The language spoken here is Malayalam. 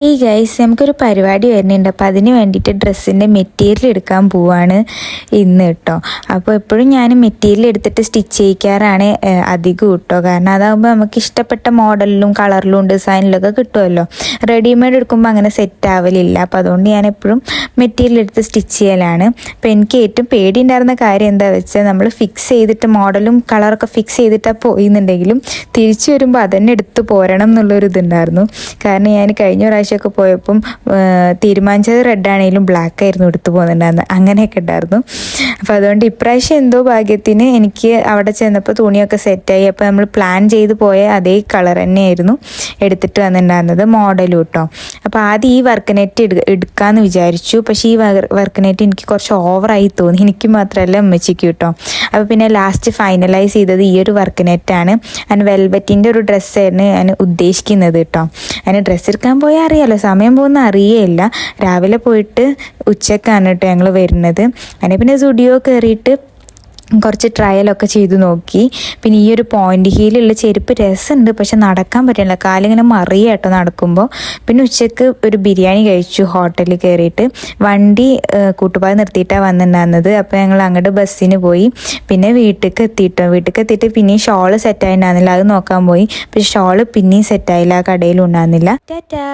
ഈ ഗൈസ് നമുക്കൊരു പരിപാടി വരുന്നുണ്ട്. അപ്പോൾ അതിന് വേണ്ടിയിട്ട് ഡ്രസ്സിൻ്റെ മെറ്റീരിയൽ എടുക്കാൻ പോവാണ് ഇന്ന് കേട്ടോ. അപ്പോൾ എപ്പോഴും ഞാൻ മെറ്റീരിയൽ എടുത്തിട്ട് സ്റ്റിച്ച് ചെയ്യിക്കാറാണ് അധികം കേട്ടോ. കാരണം അതാകുമ്പോൾ നമുക്ക് ഇഷ്ടപ്പെട്ട മോഡലിലും കളറിലും ഡിസൈനിലൊക്കെ കിട്ടുമല്ലോ. റെഡിമെയ്ഡ് എടുക്കുമ്പോൾ അങ്ങനെ സെറ്റ് ആവലില്ല. അപ്പോൾ അതുകൊണ്ട് ഞാൻ എപ്പോഴും മെറ്റീരിയൽ എടുത്ത് സ്റ്റിച്ച് ചെയ്യലാണ്. അപ്പോൾ എനിക്ക് ഏറ്റവും പേടിയുണ്ടായിരുന്ന കാര്യം എന്താ വെച്ചാൽ നമ്മൾ ഫിക്സ് ചെയ്തിട്ട് മോഡലും കളറൊക്കെ ഫിക്സ് ചെയ്തിട്ടാണ് പോയിന്നുണ്ടെങ്കിലും തിരിച്ചു വരുമ്പോൾ അതന്നെ എടുത്ത് പോരണം എന്നുള്ളൊരു ഇതുണ്ടായിരുന്നു. കാരണം ഞാൻ കഴിഞ്ഞ പ്രാവശ്യമൊക്കെ പോയപ്പം തീരുമാനിച്ചത് റെഡാണെങ്കിലും ബ്ലാക്ക് ആയിരുന്നു എടുത്തു പോകുന്നുണ്ടായിരുന്നു. അങ്ങനെയൊക്കെ ഉണ്ടായിരുന്നു. അപ്പോൾ അതുകൊണ്ട് ഇപ്രാവശ്യം എന്തോ ഭാഗ്യത്തിന് എനിക്ക് അവിടെ ചെന്നപ്പോൾ തുണിയൊക്കെ സെറ്റായി. അപ്പോൾ നമ്മൾ പ്ലാൻ ചെയ്ത് പോയ അതേ കളർ തന്നെയായിരുന്നു എടുത്തിട്ട് വന്നിട്ടുണ്ടായിരുന്നത്, മോഡലും കേട്ടോ. അപ്പോൾ ആദ്യം ഈ വർക്ക് നെറ്റ് എടുക്കാമെന്ന് വിചാരിച്ചു. പക്ഷേ ഈ വർക്ക് നെറ്റ് എനിക്ക് കുറച്ച് ഓവറായി തോന്നി, എനിക്ക് മാത്രമല്ല ഉമ്മച്ചിക്ക് കേട്ടോ. അപ്പോൾ പിന്നെ ലാസ്റ്റ് ഫൈനലൈസ് ചെയ്തത് ഈ ഒരു വർക്ക് നെറ്റാണ്. അതിന് വെൽവെറ്റിൻ്റെ ഒരു ഡ്രസ്സായിരുന്നു ഞാൻ ഉദ്ദേശിക്കുന്നത് കേട്ടോ. അതിന് ഡ്രസ്സ് എടുക്കാൻ പോയാൽ അറിയാമല്ലോ, സമയം പോകുന്ന അറിയേയില്ല. രാവിലെ പോയിട്ട് ഉച്ചക്കാണ് കേട്ടോ ഞങ്ങൾ വരുന്നത്. അതിന് പിന്നെ സ്റ്റുഡിയോ കയറിയിട്ട് കുറച്ച് ട്രയലൊക്കെ ചെയ്ത് നോക്കി. പിന്നെ ഈ ഒരു പോയിൻ്റ് ഹീലുള്ള ചെരുപ്പ് രസമുണ്ട്, പക്ഷെ നടക്കാൻ പറ്റില്ല, കാലിങ്ങനെ മറിയ കേട്ടോ നടക്കുമ്പോൾ. പിന്നെ ഉച്ചക്ക് ഒരു ബിരിയാണി കഴിച്ചു ഹോട്ടലിൽ കയറിയിട്ട്. വണ്ടി കൂട്ടുപാത നിർത്തിയിട്ടാണ് വന്നിട്ടുണ്ടായിരുന്നത്. അപ്പോൾ ഞങ്ങൾ അങ്ങോട്ട് ബസ്സിന് പോയി. പിന്നെ വീട്ടിലേക്ക് എത്തിയിട്ട് പിന്നെയും ഷോള് സെറ്റായിട്ടുണ്ടായിരുന്നില്ല, അത് നോക്കാൻ പോയി. പക്ഷെ ഷോള് പിന്നെയും സെറ്റായില്ല, ആ കടയിലും ഉണ്ടായിരുന്നില്ല. ടാറ്റാ.